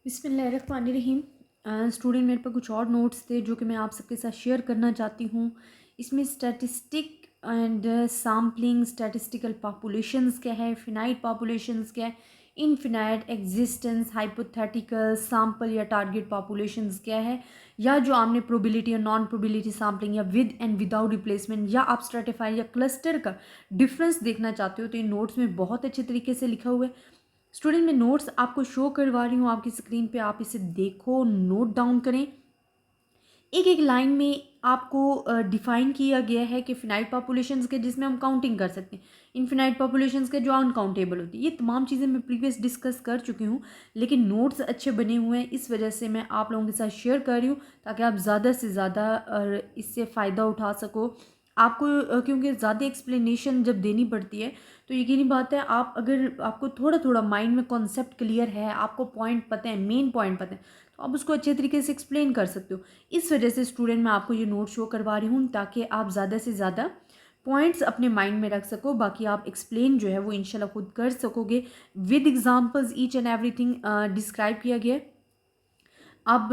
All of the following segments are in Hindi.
बिस्मिल्लाहिर्रहमानिर्रहीम। स्टूडेंट मेरे पास कुछ और नोट्स थे जो कि मैं आप सबके साथ शेयर करना चाहती हूँ। इसमें statistic and sampling, statistical populations क्या है, फिनाइट पॉपुलेशंस क्या है, इनफिनाइट, एग्जिस्टेंस, हाइपोथेटिकल, सैम्पल या टारगेट पॉपुलेशंस क्या है, या जो आपने प्रोबेबिलिटी या नॉन प्रोबेबिलिटी सैम्पलिंग या विद एंड विदाउट रिप्लेसमेंट या आप स्ट्रेटिफाई या क्लस्टर का डिफरेंस देखना चाहते हो तो इन नोट्स में बहुत अच्छे तरीके से लिखा हुआ है। स्टूडेंट मैं नोट्स आपको शो करवा रही हूँ आपकी स्क्रीन पे, आप इसे देखो, नोट डाउन करें। एक एक लाइन में आपको डिफाइन किया गया है कि फिनाइट पॉपुलेशंस के जिसमें हम काउंटिंग कर सकते हैं, इनफिनाइट पॉपुलेशंस के जो अनकाउंटेबल होती है। ये तमाम चीज़ें मैं प्रीवियस डिस्कस कर चुकी हूँ, लेकिन नोट्स अच्छे बने हुए हैं, इस वजह से मैं आप लोगों के साथ शेयर कर रही हूँ ताकि आप ज़्यादा से ज़्यादा इससे फ़ायदा उठा सको। आपको क्योंकि ज़्यादा एक्सप्लेनेशन जब देनी पड़ती है तो यकीनी बात है, आप अगर आपको थोड़ा थोड़ा माइंड में कॉन्सेप्ट क्लियर है, आपको पॉइंट पता है, मेन पॉइंट पता है, तो आप उसको अच्छे तरीके से एक्सप्लेन कर सकते हो। इस वजह से स्टूडेंट मैं आपको ये नोट शो करवा रही हूँ ताकि आप ज़्यादा से ज़्यादा पॉइंट्स अपने माइंड में रख सको, बाकी आप एक्सप्लेन जो है वो इंशाल्लाह खुद कर सकोगे। With examples each and everything describe किया गया है। अब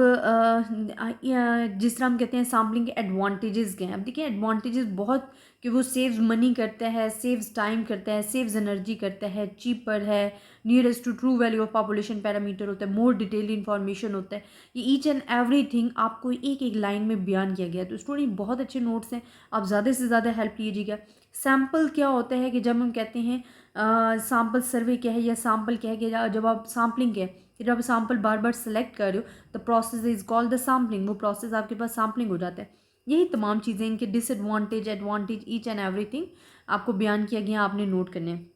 जिस तरह हम कहते हैं सैम्पलिंग के एडवांटेजेस क्या हैं। अब देखिए एडवांटेजेस बहुत, कि वो सेव्स मनी करता है, सेव्स टाइम करता है, सेव्स एनर्जी करता है, चीपर है, nearest to true value of population parameter होता है, मोर डिटेल्ड इन्फॉर्मेशन होता है। ये ईच एंड एवरीथिंग आपको एक एक लाइन में बयान किया गया है। तो स्टूडेंट बहुत अच्छे नोट्स हैं, आप ज़्यादा से ज़्यादा हेल्प लीजिएगा। सैम्पल क्या होता है कि जब हम कहते हैं सैम्पल सर्वे क्या है या सैम्पल क्या है, कि जब आप सैम्पलिंग क्या है, कि जब आप सैम्पल बार बार सेलेक्ट कर रहे हो, the process is called the sampling, वो प्रोसेस आपके पास सैम्पलिंग हो जाता है। यही तमाम चीज़ें, इनके disadvantage, advantage, each and everything आपको बयान किया गया, आपने नोट करने हैं।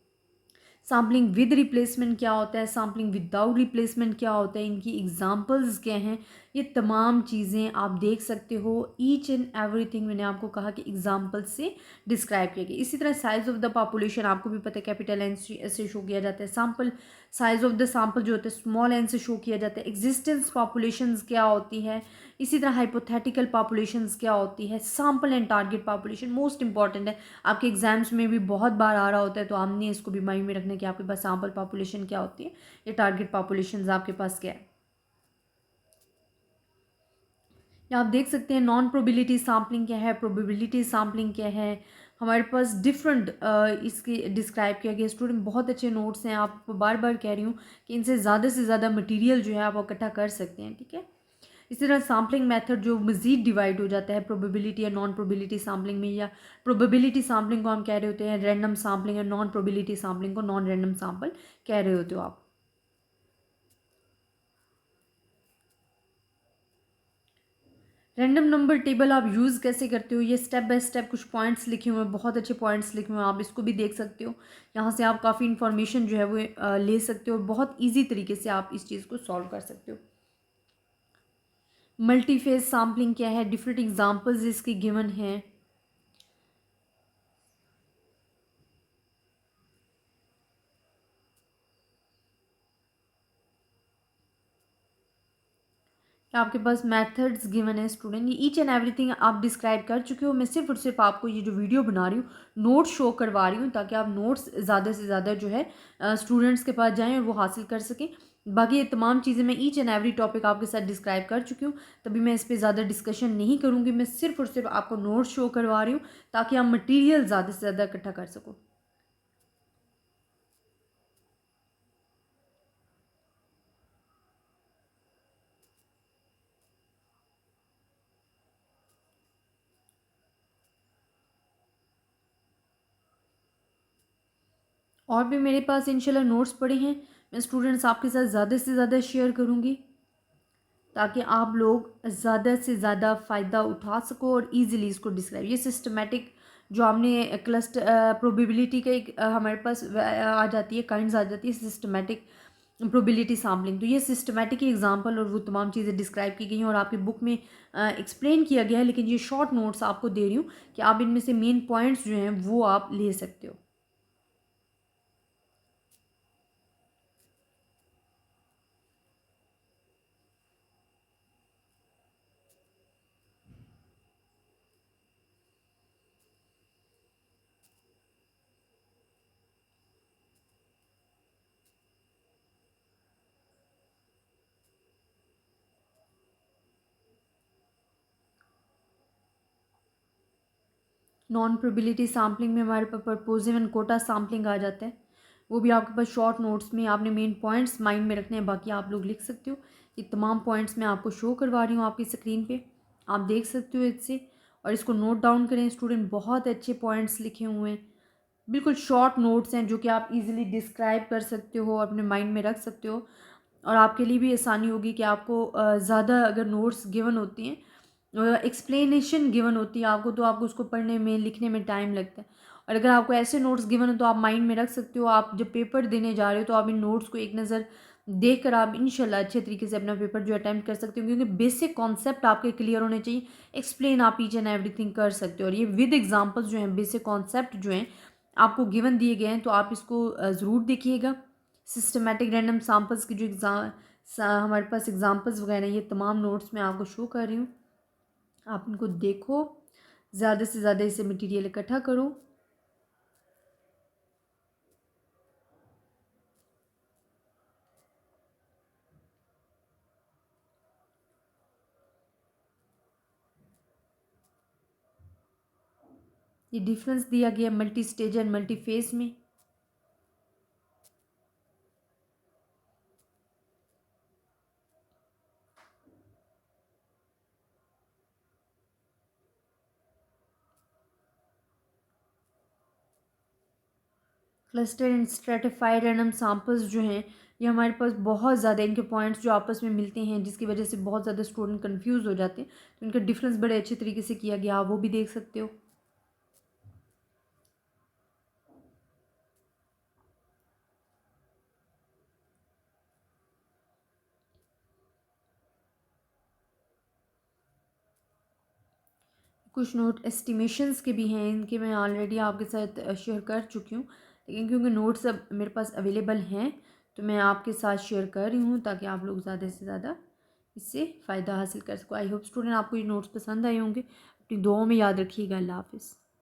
सैम्पलिंग विद रिप्लेसमेंट क्या होता है, सैम्पलिंग विदाउट रिप्लेसमेंट क्या होता है, इनकी एग्जांपल्स क्या हैं, ये तमाम चीज़ें आप देख सकते हो। ईच एंड एवरीथिंग मैंने आपको कहा कि एग्जांपल से डिस्क्राइब किया गया। इसी तरह साइज ऑफ द पॉपुलेशन आपको भी पता है, कैपिटल एन से शो किया जाता है। Sample size of the sample जो होता है स्मॉल एन से शो किया जाता है। एग्जिस्टेंस पॉपुलेशंस क्या होती है, इसी तरह हाइपोथेटिकल पॉपुलेशंस क्या होती है, sample and target population most important है, आपके एग्जाम्स में भी बहुत बार आ रहा होता है, तो हमने इसको भी माइंड में रखना है कि आपके पास सैम्पल पॉपुलेशन क्या होती है, ये टारगेट पॉपुलेशन आपके पास क्या है। आप देख सकते हैं नॉन प्रोबेबिलिटी सैम्पलिंग क्या है, प्रोबेबिलिटी सैम्पलिंग क्या है, हमारे पास डिफरेंट इसके डिस्क्राइब किया गया। स्टूडेंट बहुत अच्छे नोट्स हैं, आप बार बार कह रही हूँ कि इनसे ज़्यादा से ज़्यादा मटेरियल जो है आप इकट्ठा कर सकते हैं, ठीक है। इसी तरह सैम्पलिंग मेथड जो मज़ीद डिवाइड हो जाता है प्रोबेबिलिटी या नॉन प्रोबेबिलिटी सैम्पलिंग में, या प्रोबेबिलिटी सैम्पलिंग को हम कह रहे होते हैं रैंडम सैम्पलिंग, या नॉन प्रोबेबिलिटी सैम्पलिंग को नॉन रैंडम सैम्पल कह रहे होते हो आप। रैंडम नंबर टेबल आप यूज़ कैसे करते हो, ये स्टेप बाय स्टेप कुछ पॉइंट्स लिखे हुए हैं, बहुत अच्छे पॉइंट्स लिखे हुए हैं, आप इसको भी देख सकते हो। यहाँ से आप काफ़ी इन्फॉर्मेशन जो है वो ले सकते हो, बहुत ईजी तरीके से आप इस चीज़ को सॉल्व कर सकते हो। मल्टीफेज सैम्पलिंग क्या है, डिफरेंट एग्जांपल्स इसके गिवन हैं। आपके पास मेथड्स गिवन है स्टूडेंट, ये ईच एंड एवरीथिंग आप डिस्क्राइब कर चुके हो। मैं सिर्फ और सिर्फ आपको ये जो वीडियो बना रही हूँ, नोट्स शो करवा रही हूँ ताकि आप नोट्स ज़्यादा से ज़्यादा जो है स्टूडेंट्स के पास जाएँ और वो हासिल कर सकें। बाकी ये तमाम चीज़ें मैं ईच एंड एवरी टॉपिक आपके साथ डिस्क्राइब कर चुकी हूँ, तभी मैं इस पर ज़्यादा डिस्कशन नहीं करूँगी। मैं सिर्फ और सिर्फ आपको नोट्स शो करवा रही हूँ ताकि आप मटीरियल ज़्यादा से ज़्यादा इकट्ठा कर सको। और भी मेरे पास इंशाल्लाह नोट्स पड़े हैं, मैं स्टूडेंट्स आपके साथ ज़्यादा से ज़्यादा शेयर करूँगी ताकि आप लोग ज़्यादा से ज़्यादा फ़ायदा उठा सको और इजीली इसको डिस्क्राइब। ये सिस्टमेटिक जो हमने क्लस्टर प्रोबेबिलिटी का एक हमारे पास आ जाती है, काइंड्स आ जाती है सिस्टमेटिक प्रोबेबिलिटी सैम्पलिंग, तो ये सिस्टमेटिक एग्जांपल और वो तमाम चीज़ें डिस्क्राइब की गई हैं और आपकी बुक में एक्सप्लेन किया गया है, लेकिन ये शॉर्ट नोट्स आपको दे रही हूँ कि आप इनमें से मेन पॉइंट्स जो हैं वो आप ले सकते हो। नॉन प्रोबेबिलिटी सैम्पलिंग में हमारे पास परपोजिव एंड कोटा सैम्पलिंग आ जाता है। वो भी आपके पास शॉर्ट नोट्स में आपने मेन पॉइंट्स माइंड में रखने हैं, बाकी आप लोग लिख सकते हो। ये तमाम पॉइंट्स मैं आपको शो करवा रही हूँ आपकी स्क्रीन पे, आप देख सकते हो इससे, और इसको नोट डाउन करें स्टूडेंट। बहुत अच्छे पॉइंट्स लिखे हुए हैं, बिल्कुल शॉर्ट नोट्स हैं जो कि आप इजीली डिस्क्राइब कर सकते हो, अपने माइंड में रख सकते हो, और आपके लिए भी आसानी होगी कि आपको ज़्यादा अगर नोट्स गिवन होती हैं, एक्सप्लेनेशन गिवन होती है आपको, तो आपको उसको पढ़ने में लिखने में टाइम लगता है। और अगर आपको ऐसे नोट्स गिवन हो तो आप माइंड में रख सकते हो। आप जब पेपर देने जा रहे हो तो आप इन नोट्स को एक नज़र देख कर आप इंशाल्लाह अच्छे तरीके से अपना पेपर जो अटैम्प्ट कर सकते हो, क्योंकि बेसिक कॉन्सेप्ट आपके क्लियर होने चाहिए। एक्सप्लेन आप ईच एंड एवरीथिंग कर सकते हो, और ये विद एग्जाम्पल्स जो हैं, बेसिक कॉन्सेप्ट जो हैं आपको गिवन दिए गए हैं, तो आप इसको ज़रूर देखिएगा। सिस्टमेटिक रैंडम सैम्पल्स की जो हमारे पास एग्जाम्पल्स वगैरह, ये तमाम नोट्स मैं आपको शो कर रही हूँ, आप इनको देखो, ज़्यादा से ज़्यादा इसे मटेरियल इकट्ठा करो। ये डिफरेंस दिया गया multi stage and multi phase में। Cluster and stratified random samples जो हैं, ये हमारे पास बहुत ज़्यादा इनके पॉइंट्स जो आपस में मिलते हैं, जिसकी वजह से बहुत ज़्यादा स्टूडेंट कंफ्यूज हो जाते हैं, तो इनका डिफरेंस बड़े अच्छे तरीके से किया गया, आप वो भी देख सकते हो। कुछ नोट एस्टिमेशंस के भी हैं, इनके मैं ऑलरेडी आपके साथ शेयर कर चुकी हूँ, लेकिन क्योंकि नोट्स अब मेरे पास अवेलेबल हैं तो मैं आपके साथ शेयर कर रही हूँ, ताकि आप लोग ज़्यादा से ज़्यादा इससे फ़ायदा हासिल कर सको। आई होप स्टूडेंट आपको ये नोट्स पसंद आए होंगे। अपनी दुआओं में याद रखिएगा। अल्लाह हाफिज़।